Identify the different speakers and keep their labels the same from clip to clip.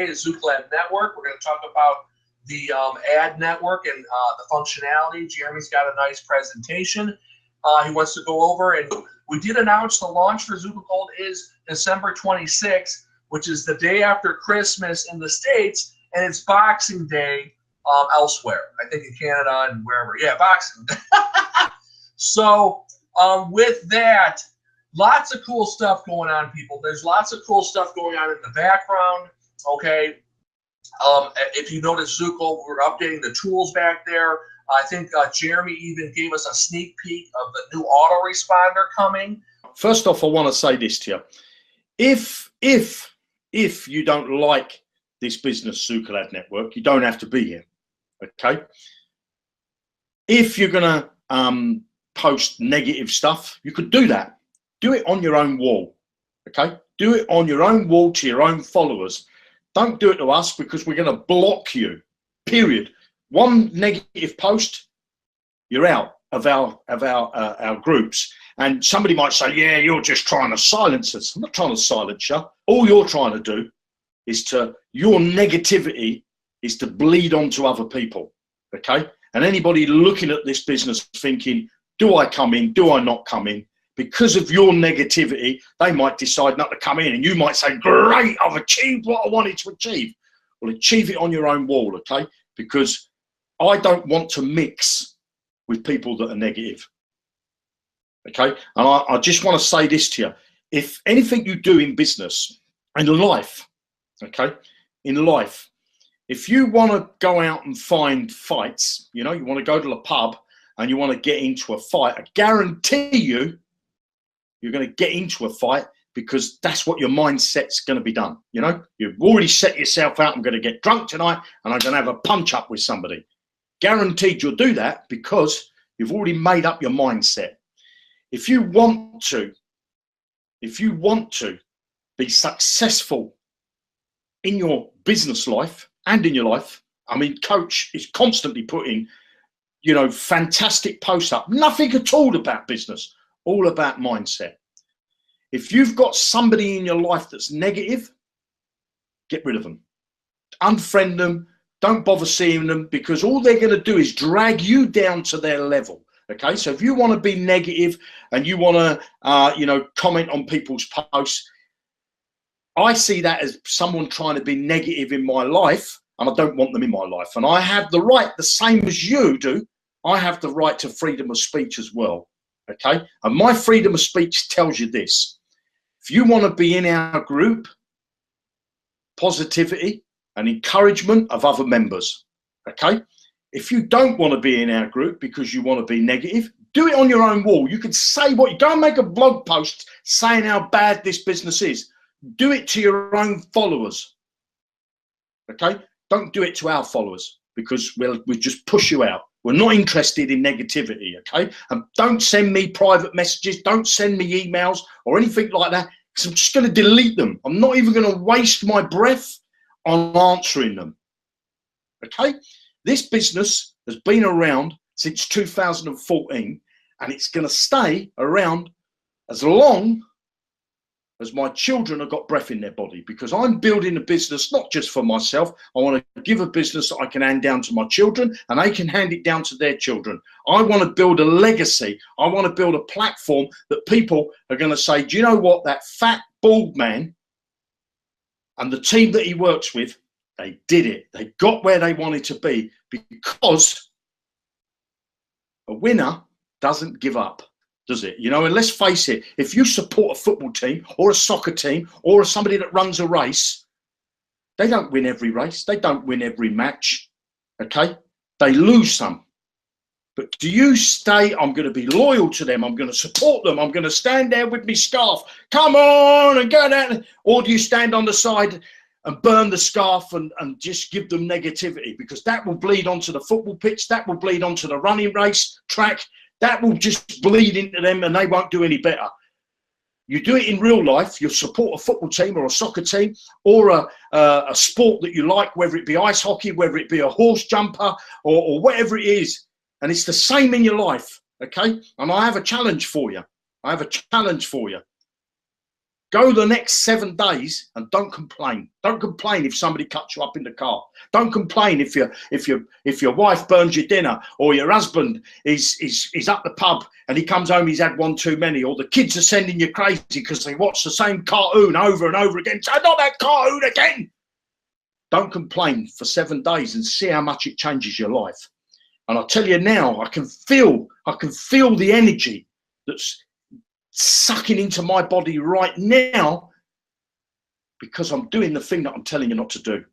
Speaker 1: today is Zooklab Network. We're going to talk about the ad network and the functionality. Jeremy's got a nice presentation he wants to go over, and we did announce the launch for Zooko Gold is December 26th, which is the day after Christmas in the States, and it's Boxing Day elsewhere. I think in Canada and wherever. Yeah, Boxing Day. So with that, lots of cool stuff going on, people. There's lots of cool stuff going on in the background, okay? If you notice, Zooko, we're updating the tools back there. I think Jeremy even gave us a sneak peek of the new autoresponder coming.
Speaker 2: First off, I want to say this to you. If you don't like this business, Zooklab Network, you don't have to be here, okay? If you're going to post negative stuff, you could do that. Do it on your own wall, okay? Do it on your own wall to your own followers. Don't do it to us, because we're going to block you, period. One negative post, you're out of our groups. And somebody might say, yeah, you're just trying to silence us. I'm not trying to silence you. All you're trying to do is your negativity is to bleed onto other people, okay? And anybody looking at this business thinking, do I come in, do I not come in? Because of your negativity, they might decide not to come in, and you might say, great, I've achieved what I wanted to achieve. Well, achieve it on your own wall, okay? Because I don't want to mix with people that are negative, okay? And I just want to say this to you. If anything you do in business, in life, okay, in life, if you want to go out and find fights, you know, you want to go to the pub and you want to get into a fight, I guarantee you, you're going to get into a fight, because that's what your mindset's going to be done. You know, you've already set yourself out. I'm going to get drunk tonight and I'm going to have a punch up with somebody. Guaranteed you'll do that, because you've already made up your mindset. If you want to be successful in your business life and in your life, I mean, Coach is constantly putting, you know, fantastic posts up, nothing at all about business, all about mindset. If you've got somebody in your life that's negative, get rid of them. Unfriend them. Don't bother seeing them, because all they're going to do is drag you down to their level. Okay, so if you want to be negative and you want to, you know, comment on people's posts, I see that as someone trying to be negative in my life, and I don't want them in my life. And I have the right, the same as you do, I have the right to freedom of speech as well. Okay, and my freedom of speech tells you this: if you want to be in our group, positivity and encouragement of other members, okay? If you don't want to be in our group because you want to be negative, do it on your own wall. You could say what you go and make a blog post saying how bad this business is. Do it to your own followers, okay? Don't do it to our followers, because we'll just push you out. We're not interested in negativity, okay? And don't send me private messages. Don't send me emails or anything like that, because I'm just going to delete them. I'm not even going to waste my breath on answering them, okay? This business has been around since 2014, and it's going to stay around as long as my children have got breath in their body, because I'm building a business not just for myself. I want to give a business that I can hand down to my children, and they can hand it down to their children. I want to build a legacy. I want to build a platform that people are going to say, do you know what, that fat bald man and the team that he works with, they did it. They got where they wanted to be, because a winner doesn't give up, does it? You know, and let's face it, if you support a football team or a soccer team or somebody that runs a race, they don't win every race. They don't win every match, okay? They lose some. But do you stay, I'm going to be loyal to them, I'm going to support them, I'm going to stand there with my scarf, come on, and go down? Or do you stand on the side and burn the scarf and just give them negativity? Because that will bleed onto the football pitch, that will bleed onto the running race track, that will just bleed into them, and they won't do any better. You do it in real life, you support a football team or a soccer team or a sport that you like, whether it be ice hockey, whether it be a horse jumper or whatever it is. And it's the same in your life, okay? And I have a challenge for you. I have a challenge for you. Go the next 7 days and don't complain. Don't complain if somebody cuts you up in the car. Don't complain if your wife burns your dinner, or your husband is up the pub and he comes home, he's had one too many, or the kids are sending you crazy because they watch the same cartoon over and over again. Say, not that cartoon again. Don't complain for 7 days and see how much it changes your life. And I'll tell you now, I can feel the energy that's sucking into my body right now because I'm doing the thing that I'm telling you not to do.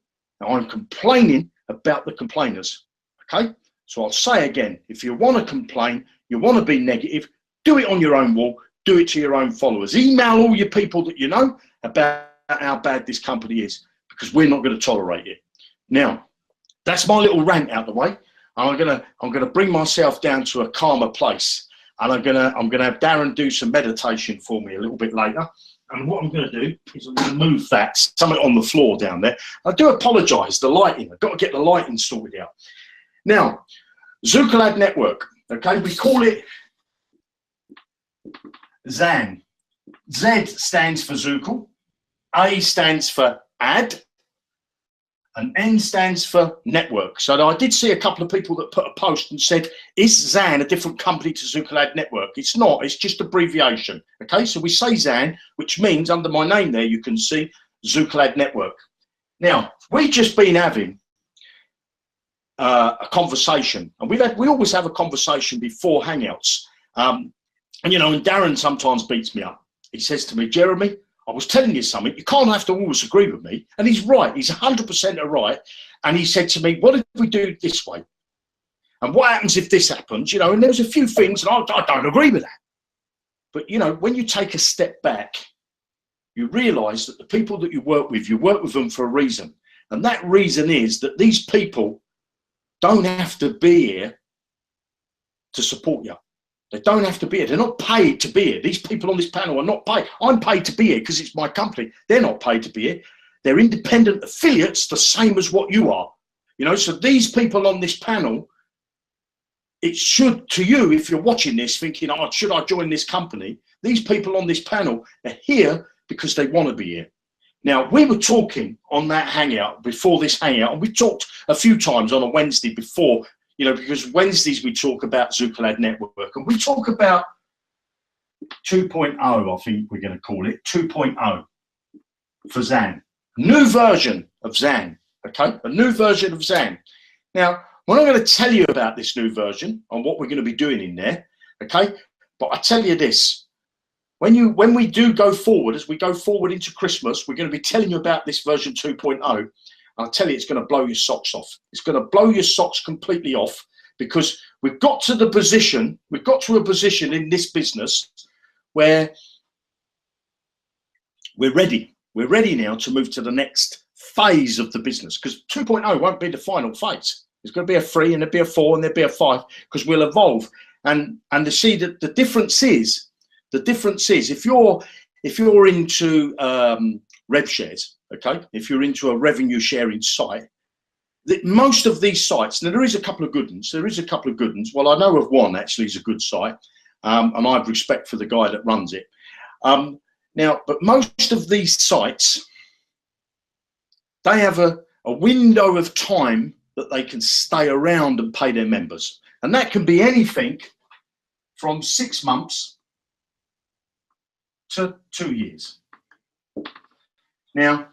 Speaker 2: Now, I'm complaining about the complainers, okay? So I'll say again, if you want to complain, you want to be negative, do it on your own wall, do it to your own followers. Email all your people that you know about how bad this company is, because we're not going to tolerate it. Now, that's my little rant out the way. I'm gonna bring myself down to a calmer place. And I'm gonna have Darren do some meditation for me a little bit later. And what I'm gonna do is I'm gonna move that, something on the floor down there. I do apologise, the lighting. I've got to get the lighting sorted out. Now, Zookalad Network, okay, we call it ZAN. Z stands for Zookal, A stands for Ad, and N stands for network. So I did see a couple of people that put a post and said, is ZAN a different company to Zookalad Network? It's not, it's just abbreviation. Okay, so we say ZAN, which means under my name there, you can see Zookalad Network. Now, we've just been having a conversation, and we always have a conversation before Hangouts. And you know, and Darren sometimes beats me up. He says to me, Jeremy, I was telling you something, you can't have to always agree with me. And he's right, he's 100% right. And he said to me, what if we do it this way? And what happens if this happens? You know, and there's a few things, and I don't agree with that. But, you know, when you take a step back, you realise that the people that you work with them for a reason. And that reason is that these people don't have to be here to support you. They don't have to be here. They're not paid to be here. These people on this panel are not paid. I'm paid to be here because it's my company. They're not paid to be here. They're independent affiliates, the same as what you are. You know, so these people on this panel, it should, to you, if you're watching this thinking, oh, should I join this company? These people on this panel are here because they want to be here. Now, we were talking on that Hangout, before this Hangout, and we talked a few times on a Wednesday before, you know, because Wednesdays we talk about Zookalad Network, and we talk about 2.0, I think we're going to call it, 2.0 for ZAN. New version of ZAN, okay? A new version of ZAN. Now, we're not going to tell you about this new version and what we're going to be doing in there, okay? But I tell you this, when we do go forward, as we go forward into Christmas, we're going to be telling you about this version 2.0. I'll tell you, it's going to blow your socks off. It's going to blow your socks completely off, because we've got to a position in this business where we're ready. We're ready now to move to the next phase of the business, because 2.0 won't be the final phase. There's going to be a 3 and there'll be a 4 and there'll be a 5, because we'll evolve. And to see that the difference is if you're into rev shares, okay, if you're into a revenue sharing site, that most of these sites, now there is a couple of good ones. Well, I know of one actually is a good site, and I have respect for the guy that runs it. Now, but most of these sites, they have a window of time that they can stay around and pay their members. And that can be anything from 6 months to 2 years. Now,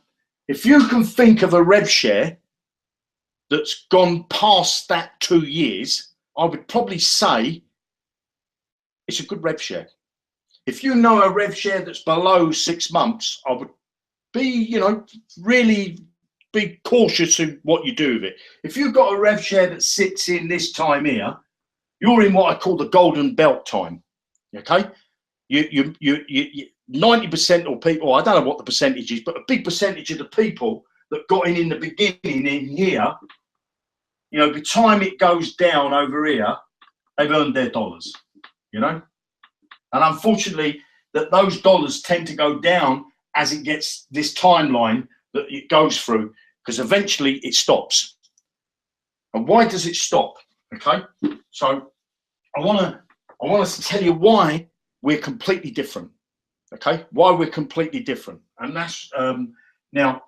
Speaker 2: if you can think of a rev share that's gone past that 2 years, I would probably say it's a good rev share. If you know a rev share that's below 6 months, I would be, you know, really be cautious in what you do with it. If you've got a rev share that sits in this time here, you're in what I call the golden belt time. Okay, you 90% of people, I don't know what the percentage is, but a big percentage of the people that got in the beginning in here, you know, by the time it goes down over here, they've earned their dollars, you know. And unfortunately, that those dollars tend to go down as it gets this timeline that it goes through, because eventually it stops. And why does it stop? Okay, so I want to tell you why we're completely different. Okay, why we're completely different. And that's now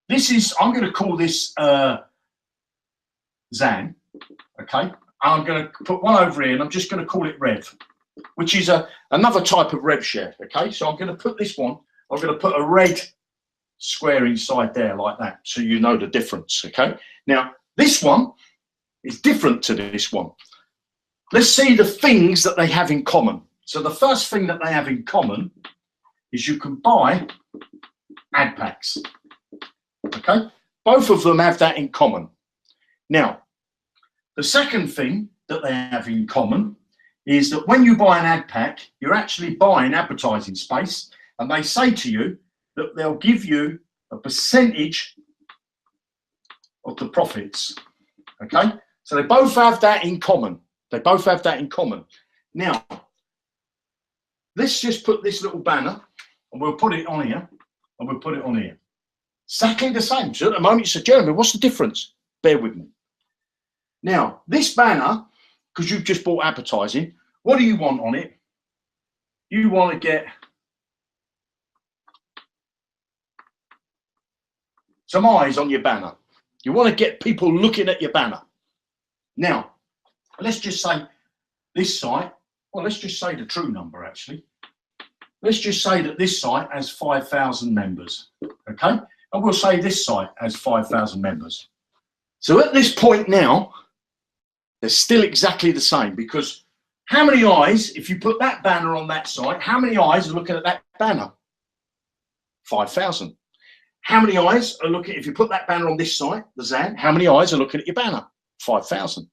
Speaker 2: this is, I'm going to call this Zan. Okay, I'm going to put one over here and I'm just going to call it Rev, which is another type of Rev share. Okay, so I'm going to put this one, I'm going to put a red square inside there like that, so you know the difference. Okay, now this one is different to this one. Let's see the things that they have in common. So the first thing that they have in common is you can buy ad packs. Okay, both of them have that in common. Now, the second thing that they have in common is that when you buy an ad pack, you're actually buying advertising space, and they say to you that they'll give you a percentage of the profits. Okay, so they both have that in common. They both have that in common. Now, let's just put this little banner and we'll put it on here, and we'll put it on here. Exactly the same. So at the moment you say, Jeremy, what's the difference? Bear with me. Now, this banner, because you've just bought advertising, what do you want on it? You want to get some eyes on your banner. You want to get people looking at your banner. Now, let's just say this site, well, let's just say the true number actually. Let's just say that this site has 5,000 members, okay? And we'll say this site has 5,000 members. So at this point now, they're still exactly the same, because how many eyes, if you put that banner on that site, how many eyes are looking at that banner? 5,000. How many eyes are looking, if you put that banner on this site, the Zan, how many eyes are looking at your banner? 5,000.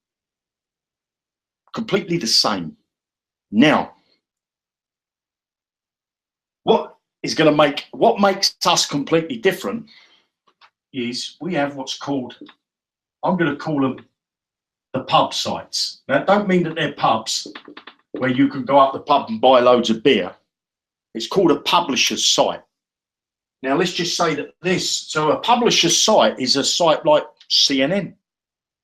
Speaker 2: Completely the same. Now, what makes us completely different is we have what's called, I'm going to call them the pub sites. Now, don't mean that they're pubs where you can go up the pub and buy loads of beer. It's called a publisher's site. Now, let's just say that so a publisher's site is a site like CNN.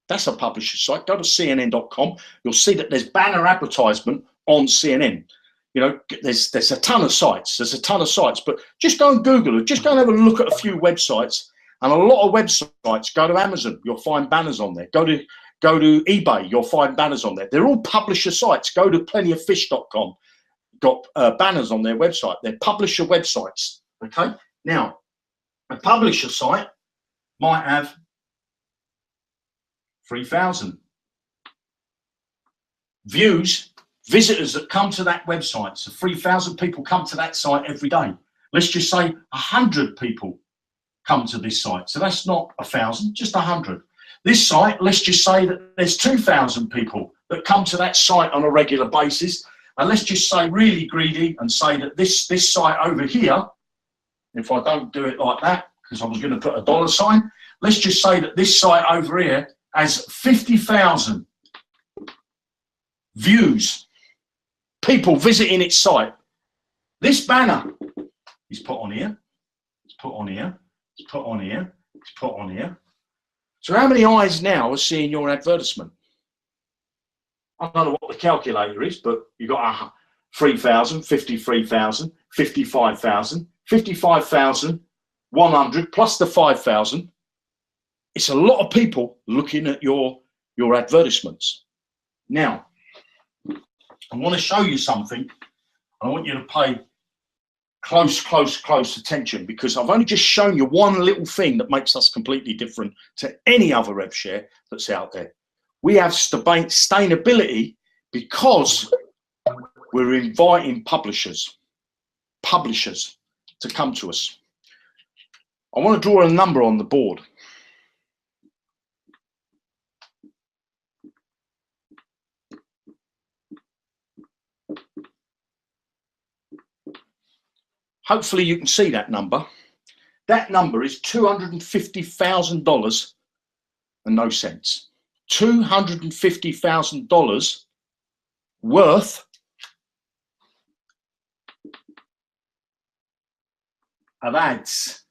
Speaker 2: That's a publisher's site. Go to CNN.com. You'll see that there's banner advertisement on CNN. You know, there's a ton of sites. There's a ton of sites, but just go and Google it. Just go and have a look at a few websites. And a lot of websites, go to Amazon, you'll find banners on there. Go to eBay, you'll find banners on there. They're all publisher sites. Go to plentyoffish.com, got banners on their website. They're publisher websites, okay? Now, a publisher site might have 3,000 views, visitors that come to that website. So 3,000 people come to that site every day. Let's just say 100 people come to this site. So that's not 1,000, just 100. This site, let's just say that there's 2,000 people that come to that site on a regular basis. And let's just say really greedy and say that this site over here, if I don't do it like that, because I was going to put a dollar sign, let's just say that this site over here has 50,000 views, people visiting its site. This banner is put on here, it's put on here, it's put on here, it's put on here. So how many eyes now are seeing your advertisement? I don't know what the calculator is, but you've got 3,000, 53,000, 55,000, 55,100 plus the 5,000. It's a lot of people looking at your advertisements. Now, I want to show you something. I want you to pay close attention, because I've only just shown you one little thing that makes us completely different to any other rev share that's out there. We have sustainability because we're inviting publishers to come to us. I want to draw a number on the board. Hopefully you can see that number. That number is $250,000 and no cents. $250,000 worth of ads.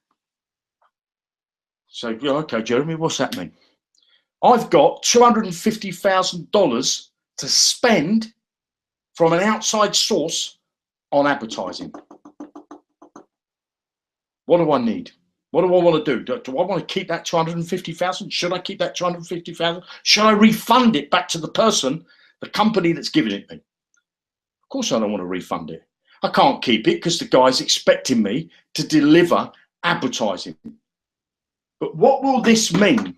Speaker 2: So, okay, Jeremy, what's that mean? I've got $250,000 to spend from an outside source on advertising. What do I need? What do I want to do? Do I want to keep that 250,000? Should I keep that 250,000? Should I refund it back to the person, the company that's giving it me? Of course I don't want to refund it. I can't keep it because the guy's expecting me to deliver advertising. But what will this mean?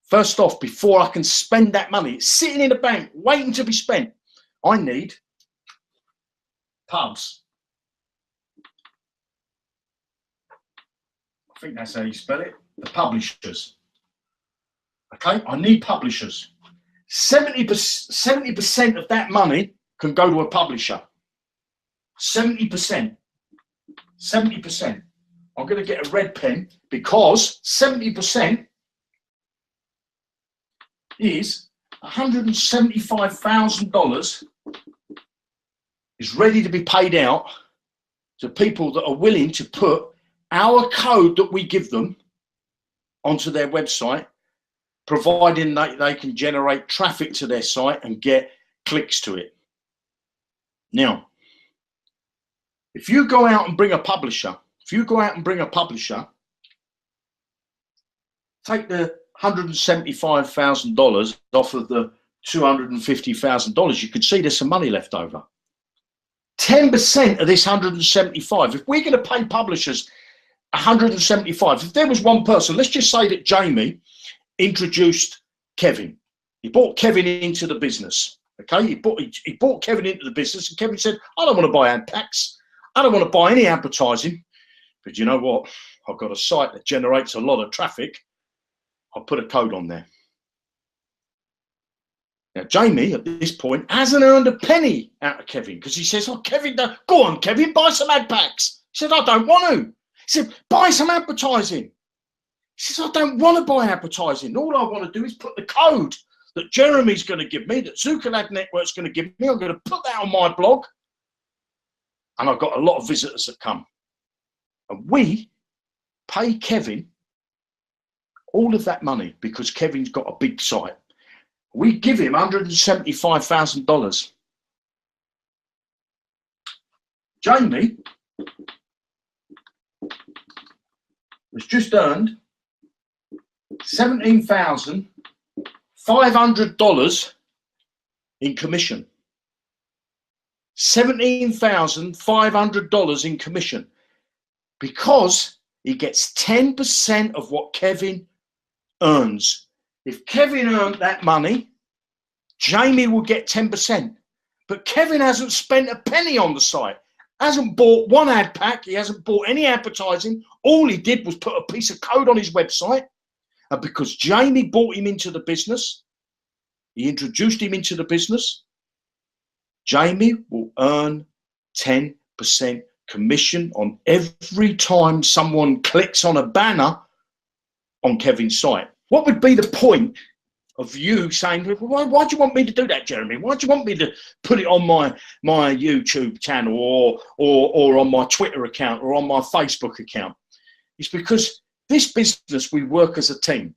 Speaker 2: First off, before I can spend that money, it's sitting in the bank, waiting to be spent. I need pubs. I think that's how you spell it. The publishers. Okay, I need publishers. 70% of that money can go to a publisher. 70%. 70%. I'm going to get a red pen because 70% is $175,000 is ready to be paid out to people that are willing to put our code that we give them onto their website, providing that they can generate traffic to their site and get clicks to it. Now, if you go out and bring a publisher, take the $175,000 off of the $250,000, you can see there's some money left over. 10% of this 175, if we're going to pay publishers 175, if there was one person, let's just say that Jamie introduced Kevin. He brought Kevin into the business. Okay, he brought Kevin into the business, and Kevin said, I don't want to buy ad packs. I don't want to buy any advertising. But you know what? I've got a site that generates a lot of traffic. I'll put a code on there. Now, Jamie, at this point, hasn't earned a penny out of Kevin because he says, oh, Kevin, go on, Kevin, buy some ad packs. He said, I don't want to. He said, buy some advertising. He says, I don't want to buy advertising. All I want to do is put the code that Jeremy's going to give me, that Zuckerlad Network's going to give me. I'm going to put that on my blog. And I've got a lot of visitors that come. And we pay Kevin all of that money because Kevin's got a big site. We give him $175,000. Jamie has just earned $17,500 in commission. $17,500 in commission because he gets 10% of what Kevin earns. If Kevin earned that money, Jamie will get 10%. But Kevin hasn't spent a penny on the site, hasn't bought one ad pack, he hasn't bought any advertising. All he did was put a piece of code on his website. And because Jamie brought him into the business, he introduced him into the business, Jamie will earn 10% commission on every time someone clicks on a banner on Kevin's site. What would be the point of you saying, why do you want me to do that, Jeremy? Why do you want me to put it on my YouTube channel or on my Twitter account or on my Facebook account? It's because this business, we work as a team.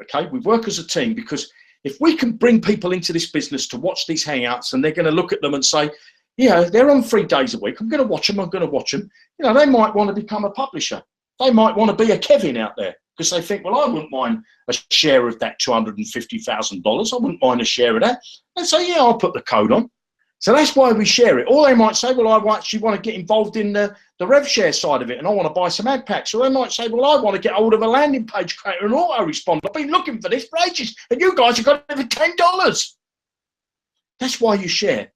Speaker 2: Okay, we work as a team because if we can bring people into this business to watch these hangouts and they're going to look at them and say, yeah, they're on 3 days a week. I'm going to watch them. You know, they might want to become a publisher. They might want to be a Kevin out there because they think, well, I wouldn't mind a share of that $250,000. I wouldn't mind a share of that. And say, yeah, I'll put the code on. So that's why we share it. Or they might say, well, I actually want to get involved in the RevShare side of it and I want to buy some ad packs. Or they might say, well, I want to get hold of a landing page creator and autoresponder. I've been looking for this for ages and you guys have got it for $10. That's why you share.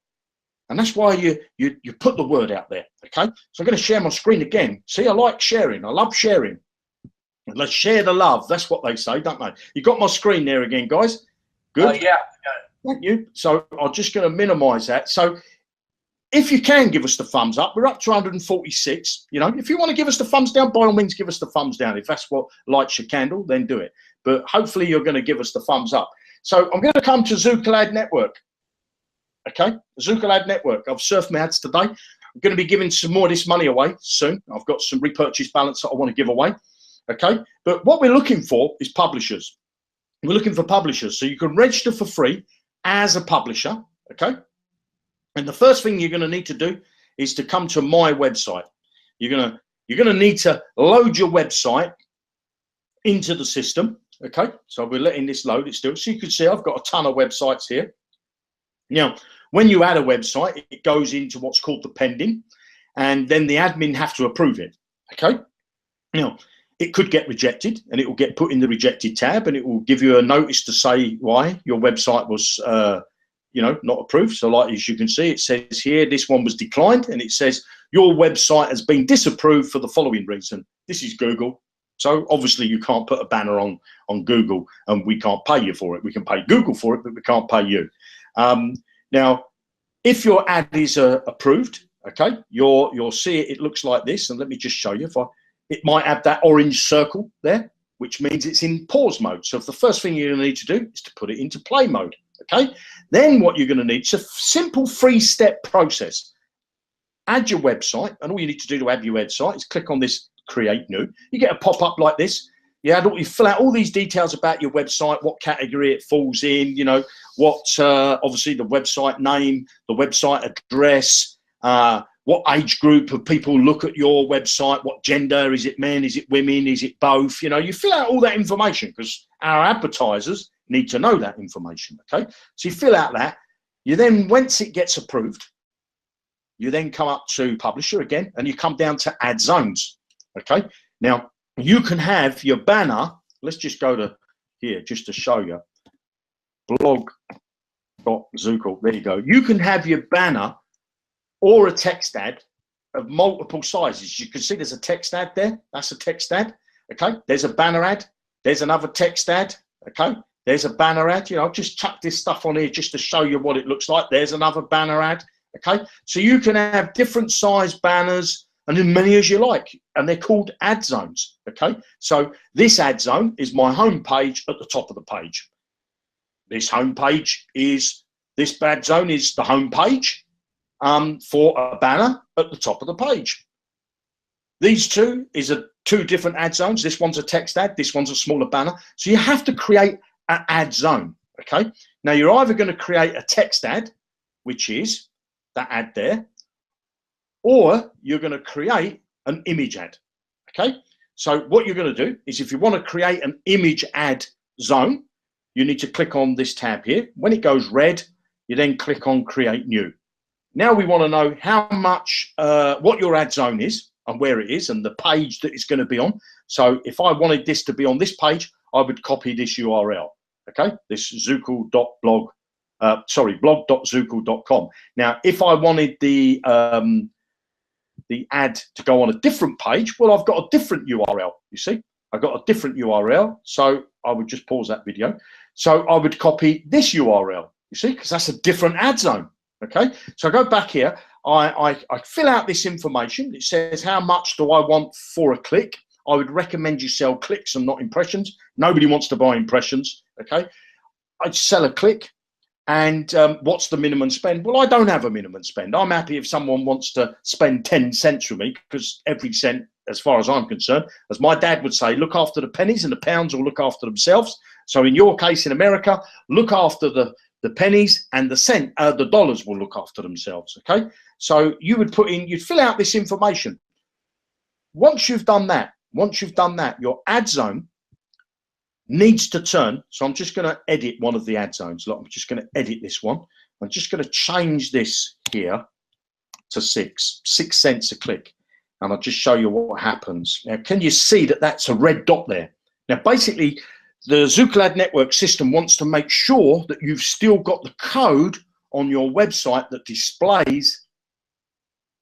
Speaker 2: And that's why you put the word out there, okay? So I'm going to share my screen again. See, I like sharing. I love sharing. And let's share the love. That's what they say, don't they? You got my screen there again, guys? Good?
Speaker 1: Yeah.
Speaker 2: Thank you. So I'm just going to minimize that. So if you can give us the thumbs up, we're up to 146. You know, if you want to give us the thumbs down, by all means, give us the thumbs down. If that's what lights your candle, then do it. But hopefully you're going to give us the thumbs up. So I'm going to come to Zuckerlad Network. Okay, Zuckerlad Network. I've surfed my ads today. I'm going to be giving some more of this money away soon. I've got some repurchase balance that I want to give away. Okay, but what we're looking for is publishers. We're looking for publishers. So you can register for free as a publisher. Okay, and the first thing you're going to need to do is to come to my website. You're gonna need to load your website into the system. Okay, so we're letting this load it still. So you can see I've got a ton of websites here. Now, when you add a website, it goes into what's called the pending, and then the admin have to approve it. Okay, now it could get rejected, and it will get put in the rejected tab, and it will give you a notice to say why your website was not approved. So like as you can see, it says here this one was declined, and it says your website has been disapproved for the following reason. This is Google. So obviously you can't put a banner on Google, and we can't pay you for it. We can pay Google for it, but we can't pay you. Now, if your ad is approved, okay, you'll see it looks like this. And let me just show you. It might have that orange circle there, which means it's in pause mode. So if the first thing you're going to need to do is to put it into play mode, okay? Then what you're going to need is a simple 3-step process. Add your website, and all you need to do to add your website is click on this create new. You get a pop-up like this. You fill out all these details about your website, what category it falls in, what obviously the website name, the website address, what age group of people look at your website, what gender, is it men, is it women, is it both? You fill out all that information because our advertisers need to know that information, okay? So you fill out that. You then, once it gets approved, you then come up to publisher again, and you come down to add zones, okay? Now, you can have your banner, let's just go to here just to show you, blog.zooko, there you go. You can have your banner or a text ad of multiple sizes. You can see there's a text ad there. That's a text ad. Okay. There's a banner ad. There's another text ad. Okay. There's a banner ad. I'll just chuck this stuff on here just to show you what it looks like. There's another banner ad. Okay. So you can have different size banners and as many as you like. And they're called ad zones. Okay. So this ad zone is my home page at the top of the page. This ad zone is the home page. For a banner at the top of the page. These two is two different ad zones. This one's a text ad, this one's a smaller banner. So you have to create an ad zone, okay? Now you're either going to create a text ad, which is that ad there, or you're going to create an image ad, okay? So what you're going to do is if you want to create an image ad zone, you need to click on this tab here. When it goes red, you then click on create new. Now we want to know how much, what your ad zone is and where it is and the page that it's going to be on. So if I wanted this to be on this page, I would copy this URL, okay? This zooko.blog, blog.zooko.com. Now, if I wanted the ad to go on a different page, well, I've got a different URL, you see? I've got a different URL, so I would just pause that video. So I would copy this URL, you see, because that's a different ad zone. Okay, so I go back here, I fill out this information. It says how much do I want for a click. I would recommend you sell clicks and not impressions. Nobody wants to buy impressions, okay? I'd sell a click, and what's the minimum spend? Well, I don't have a minimum spend. I'm happy if someone wants to spend 10 cents with me, because every cent, as far as I'm concerned, as my dad would say, look after the pennies and the pounds will look after themselves. So in your case in America, look after the pennies and the dollars will look after themselves, okay? So you'd fill out this information. Once you've done that, your ad zone needs to turn. So I'm just going to edit one of the ad zones. Look, I'm just going to edit this one. I'm just going to change this here to 6 cents a click. And I'll just show you what happens. Now, can you see that that's a red dot there? Now, basically, the Zooko Ad Network system wants to make sure that you've still got the code on your website that displays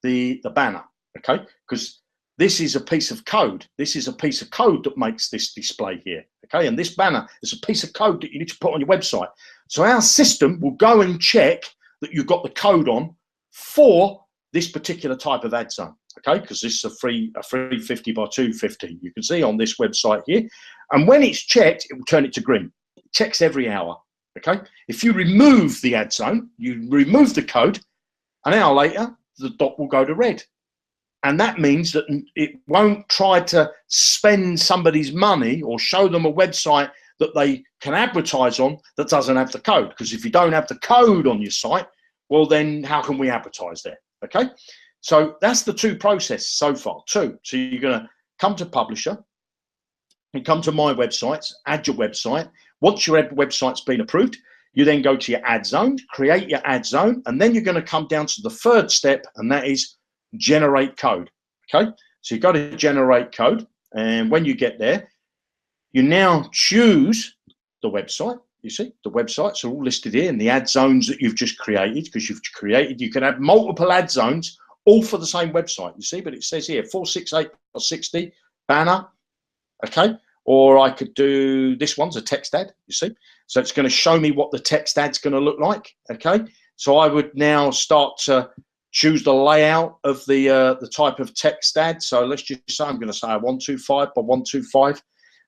Speaker 2: the banner, okay? Because this is a piece of code. This is a piece of code that makes this display here, okay? And this banner is a piece of code that you need to put on your website. So our system will go and check that you've got the code on for this particular type of ad zone, okay? Because this is a 350 by 250. You can see on this website here. And when it's checked, it will turn it to green. It checks every hour, okay? If you remove the ad zone, you remove the code, an hour later, the dot will go to red. And that means that it won't try to spend somebody's money or show them a website that they can advertise on that doesn't have the code. Because if you don't have the code on your site, well, then how can we advertise there, okay? So that's the two processes so far, two. So you're going to come to publisher and come to my websites, add your website. Once your website's been approved, you then go to your ad zone, create your ad zone, and then you're going to come down to the third step, and that is generate code. Okay, so you've got to generate code, and when you get there, you now choose the website. You see, the websites are all listed here in the ad zones that you've just created, because you've created, you can have multiple ad zones all for the same website, you see, but it says here 468.60 banner, okay, or I could do, this one's a text ad, you see, so it's going to show me what the text ad's going to look like, okay, so I would now start to choose the layout of the type of text ad. So let's just say I'm going to say a 125 by 125,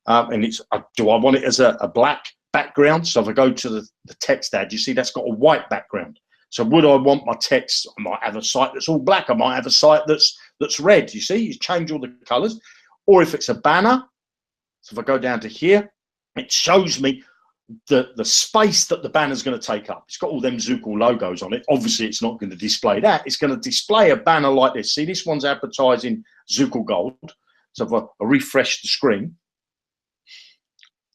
Speaker 2: and it's, do I want it as a black background? So if I go to the text ad, you see that's got a white background. So would I want my text? I might have a site that's all black. I might have a site that's red. You see, you change all the colors. Or if it's a banner, so if I go down to here, it shows me the space that the banner is going to take up. It's got all them Zooko logos on it. Obviously, it's not going to display that. It's going to display a banner like this. See, this one's advertising Zooko Gold. So if I refresh the screen,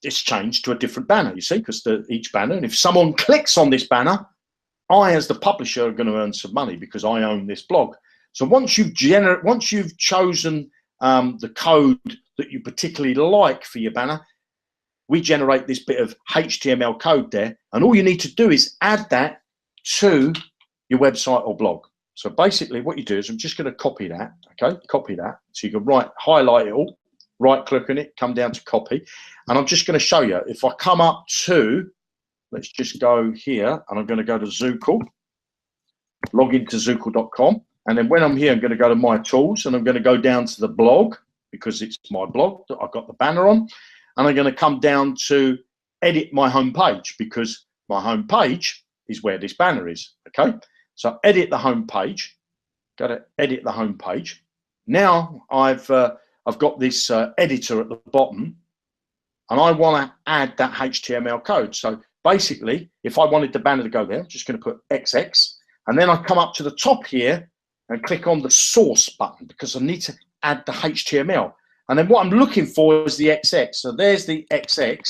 Speaker 2: it's changed to a different banner, you see, because each banner, and if someone clicks on this banner, I, as the publisher, are going to earn some money because I own this blog. So once you've chosen the code that you particularly like for your banner, we generate this bit of HTML code there, and all you need to do is add that to your website or blog. So basically what you do is, I'm just going to copy that, okay, copy that. So you can highlight it all, right click on it, come down to copy, and I'm just going to show you. If I come up to, let's just go here, and I'm going to go to Zooko, log into Zooko.com, and then when I'm here, I'm going to go to my tools, and I'm going to go down to the blog, because it's my blog that I've got the banner on, and I'm going to come down to edit my home page, because my home page is where this banner is, okay? So edit the home page, go to edit the home page. Now I've got this editor at the bottom, and I want to add that HTML code. So basically, if I wanted the banner to go there, I'm just going to put XX, and then I come up to the top here and click on the source button, because I need to add the HTML. And then what I'm looking for is the XX. So there's the XX.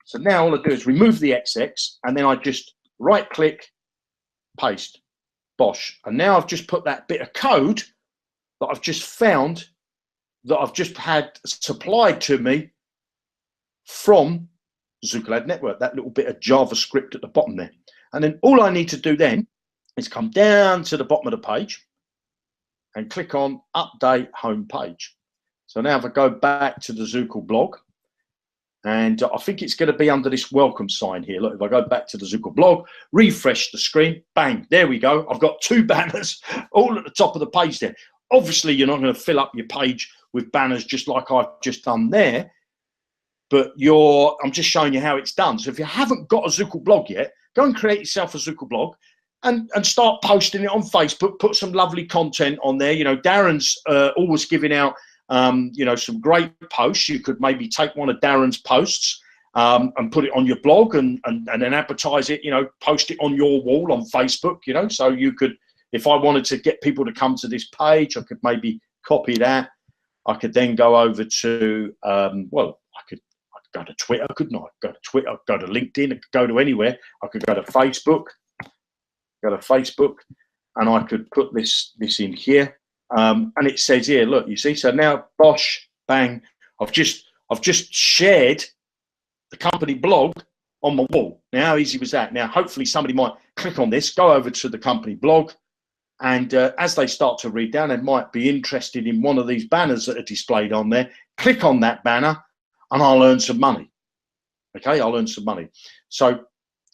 Speaker 2: So now all I do is remove the XX, and then I just right click, paste, bosh. And now I've just put that bit of code that I've just found, that I've just had supplied to me from Zooko Ad Network, that little bit of JavaScript at the bottom there. And then all I need to do then is come down to the bottom of the page and click on update home page. So now if I go back to the Zooko blog, and I think it's going to be under this welcome sign here. Look, if I go back to the Zooko blog, refresh the screen, bang, there we go. I've got two banners all at the top of the page there. Obviously, you're not going to fill up your page with banners just like I've just done there, but I'm just showing you how it's done. So if you haven't got a Zooko blog yet, go and create yourself a Zooko blog and start posting it on Facebook. Put some lovely content on there. You know, Darren's always giving out you know, some great posts. You could maybe take one of Darren's posts and put it on your blog and then advertise it, you know, post it on your wall on Facebook, you know. So you could, if I wanted to get people to come to this page, I could maybe copy that. I could then go over to, well, I could go to Twitter, couldn't I? Go to Twitter, go to LinkedIn, I could go to anywhere. I could go to Facebook, and I could put this in here. And it says here, look, you see, so now bosh, bang, I've just shared the company blog on my wall. Now, how easy was that? Now, hopefully somebody might click on this, go over to the company blog, and as they start to read down, they might be interested in one of these banners that are displayed on there. Click on that banner, and I'll earn some money. Okay, I'll earn some money. So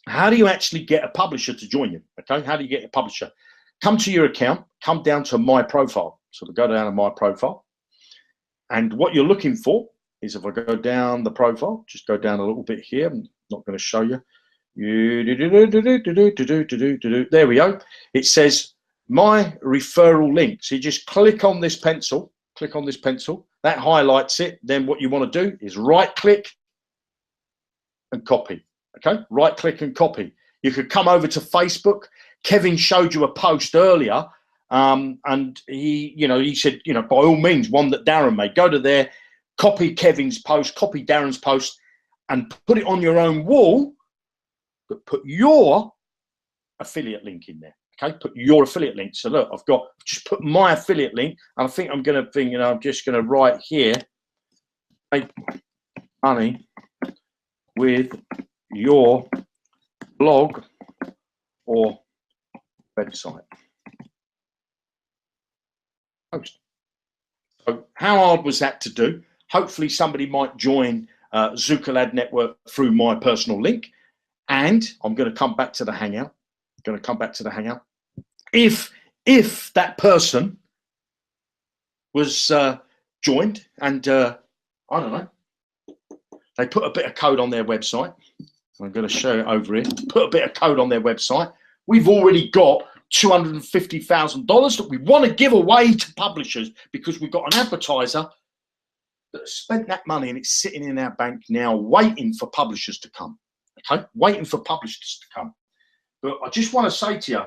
Speaker 2: how do you actually get a publisher to join you? Okay, how do you get a publisher? Come to your account, come down to my profile. So we go down to my profile, and what you're looking for is, if I go down the profile, just go down a little bit here. I'm not going to show you. There we go. It says my referral link. So you just click on this pencil, that highlights it. Then what you want to do is right click and copy. Okay, right click and copy. You could come over to Facebook. Kevin showed you a post earlier And he said, by all means, one that Darren made, go to there, copy Kevin's post, copy Darren's post, and put it on your own wall, but put your affiliate link in there. Okay, put your affiliate link. So look, I've just put my affiliate link, and I think I'm just going to write here, make money with your blog or website post. So how hard was that to do? Hopefully somebody might join Zooko Ad Network through my personal link, and I'm going to come back to the Hangout. If that person was joined and I don't know, they put a bit of code on their website. I'm going to show it over here. Put a bit of code on their website. We've already got $250,000 that we want to give away to publishers because we've got an advertiser that spent that money and it's sitting in our bank now waiting for publishers to come. Okay, waiting for publishers to come. But I just want to say to you,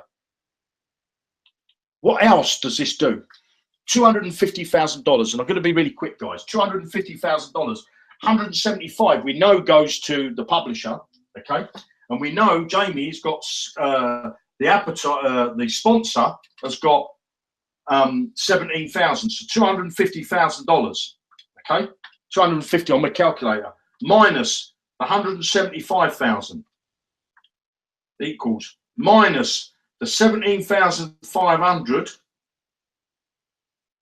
Speaker 2: what else does this do? $250,000, and I'm going to be really quick, guys. $250,000, 175 we know goes to the publisher, okay? And we know Jamie's got the sponsor has got 17,000, so $250,000, okay? 250 on my calculator minus 175,000 equals minus the 17,500,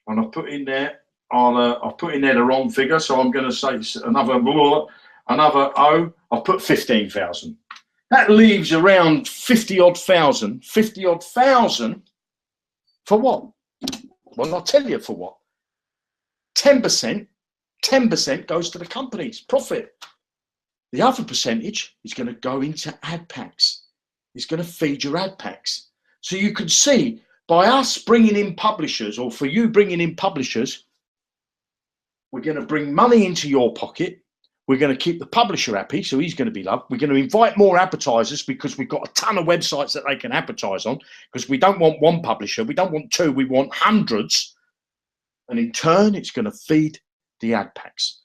Speaker 2: and I've put in there. I've put in there the wrong figure, so I'm going to say another O. I've put 15,000. That leaves around 50-odd thousand. 50-odd thousand for what? Well, I'll tell you for what. 10% goes to the company's profit. The other percentage is going to go into ad packs. It's going to feed your ad packs. So you can see by us bringing in publishers, or for you bringing in publishers, we're going to bring money into your pocket. We're going to keep the publisher happy, so he's going to be loved. We're going to invite more advertisers because we've got a ton of websites that they can advertise on, because we don't want one publisher. We don't want two. We want hundreds. And in turn, it's going to feed the ad packs.